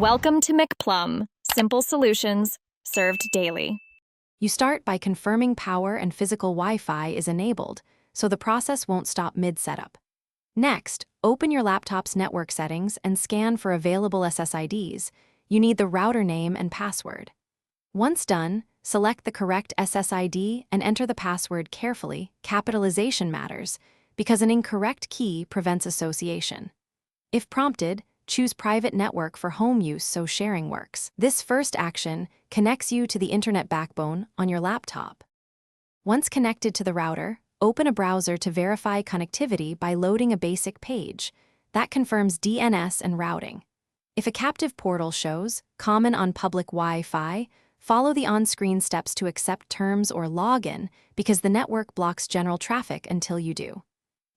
Welcome to McPlum, simple solutions served daily. You start by confirming power and physical Wi-Fi is enabled, so the process won't stop mid-setup. Next, open your laptop's network settings and scan for available SSIDs. You need the router name and password. Once done, select the correct SSID and enter the password carefully. Capitalization matters, because an incorrect key prevents association. If prompted, choose private network for home use so sharing works. This first action connects you to the internet backbone on your laptop. Once connected to the router, open a browser to verify connectivity by loading a basic page. That confirms DNS and routing. If a captive portal shows, common on public Wi-Fi, follow the on-screen steps to accept terms or login because the network blocks general traffic until you do.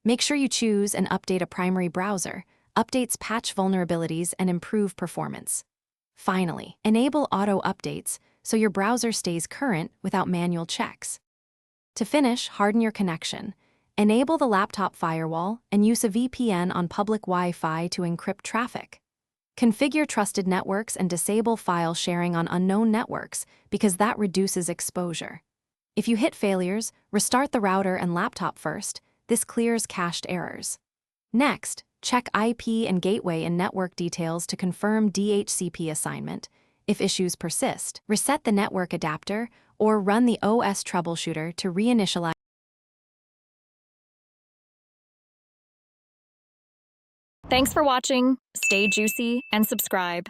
Make sure you choose and update a primary browser. Updates patch vulnerabilities and improve performance. Finally, enable auto updates so your browser stays current without manual checks. To finish, harden your connection. Enable the laptop firewall and use a VPN on public Wi-Fi to encrypt traffic. Configure trusted networks and disable file sharing on unknown networks because that reduces exposure. If you hit failures, restart the router and laptop first. This clears cached errors. Next, check IP and gateway and network details to confirm DHCP assignment. If issues persist, reset the network adapter or run the OS troubleshooter to reinitialize. Thanks for watching. Stay juicy and subscribe.